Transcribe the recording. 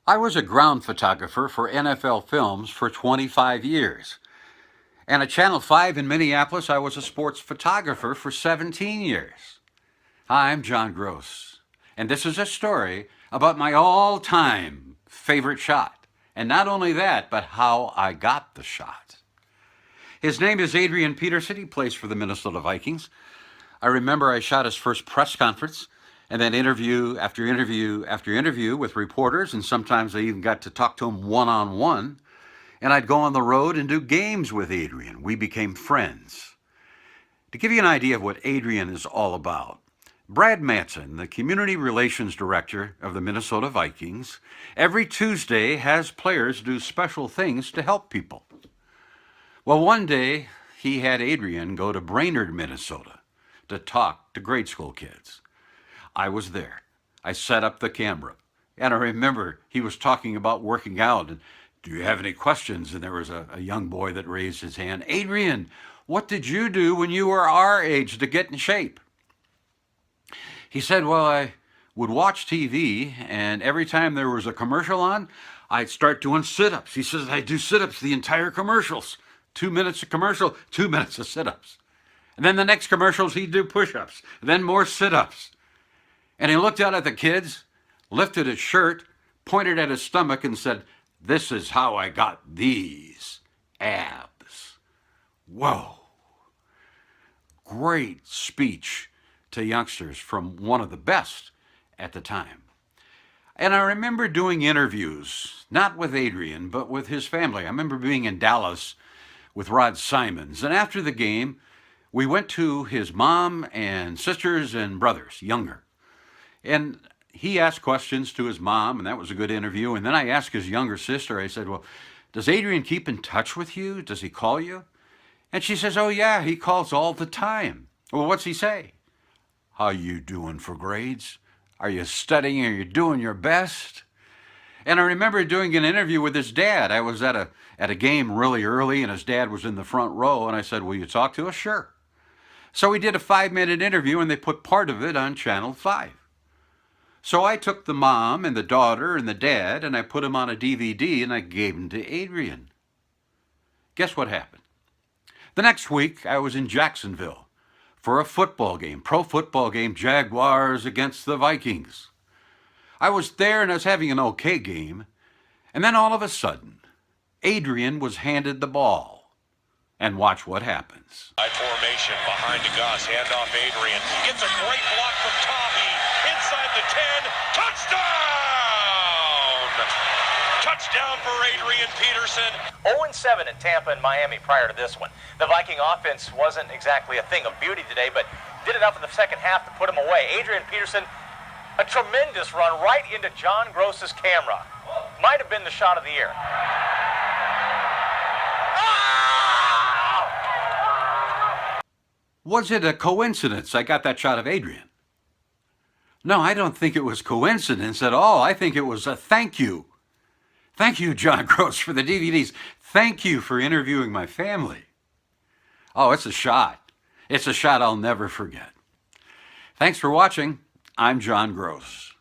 I was a ground photographer for NFL Films for 25 years. And at Channel 5 in Minneapolis, I was a sports photographer for 17 years. Hi, I'm John Gross, and this is a story about my all-time favorite shot. And not only that, but how I got the shot. His name is Adrian Peterson. He plays for the Minnesota Vikings. I remember I shot his first press conference and then interview after interview after interview with reporters, and sometimes I even got to talk to him one-on-one. And I'd go on the road and do games with Adrian. We became friends. To give you an idea of what Adrian is all about, Brad Matson, the Community Relations Director of the Minnesota Vikings, every Tuesday has players do special things to help people. Well, one day he had Adrian go to Brainerd, Minnesota to talk to grade school kids. I was there. I set up the camera. And I remember he was talking about working out. And do you have any questions? And there was a young boy that raised his hand. Adrian, what did you do when you were our age to get in shape? He said, well, I would watch TV, and every time there was a commercial on, I'd start doing sit-ups. He says, I do sit-ups the entire commercials. 2 minutes of commercial, 2 minutes of sit-ups. And then the next commercials, he'd do push-ups, then more sit-ups. And he looked out at the kids, lifted his shirt, pointed at his stomach, and said, this is how I got these abs. Whoa. Great speech to youngsters from one of the best at the time. And I remember doing interviews, not with Adrian, but with his family. I remember being in Dallas with Rod Simons. And after the game, we went to his mom and sisters and brothers, younger. And he asked questions to his mom, and that was a good interview. And then I asked his younger sister, I said, well, does Adrian keep in touch with you? Does he call you? And she says, oh yeah, he calls all the time. Well, what's he say? How you doing for grades? Are you studying? Are you doing your best? And I remember doing an interview with his dad. I was at a game really early, and his dad was in the front row, and I said, will you talk to us? Sure. So we did a 5-minute interview, and they put part of it on Channel 5. So I took the mom and the daughter and the dad, and I put them on a DVD, and I gave them to Adrian. Guess what happened? The next week, I was in Jacksonville for a football game, pro football game, Jaguars against the Vikings. I was there, and I was having an okay game, and then all of a sudden, Adrian was handed the ball. And watch what happens. High formation behind Gus, handoff Adrian, gets a great block from Tahi, inside the 10, touchdown! Touchdown for Adrian Peterson. 0-7 in Tampa and Miami prior to this one. The Viking offense wasn't exactly a thing of beauty today, but did enough in the second half to put him away. Adrian Peterson, a tremendous run right into John Gross's camera. Might have been the shot of the year. Was it a coincidence I got that shot of Adrian? No, I don't think it was coincidence at all. I think it was a thank you. Thank you, John Gross, for the DVDs. Thank you for interviewing my family. Oh, it's a shot. It's a shot I'll never forget. Thanks for watching. I'm John Gross.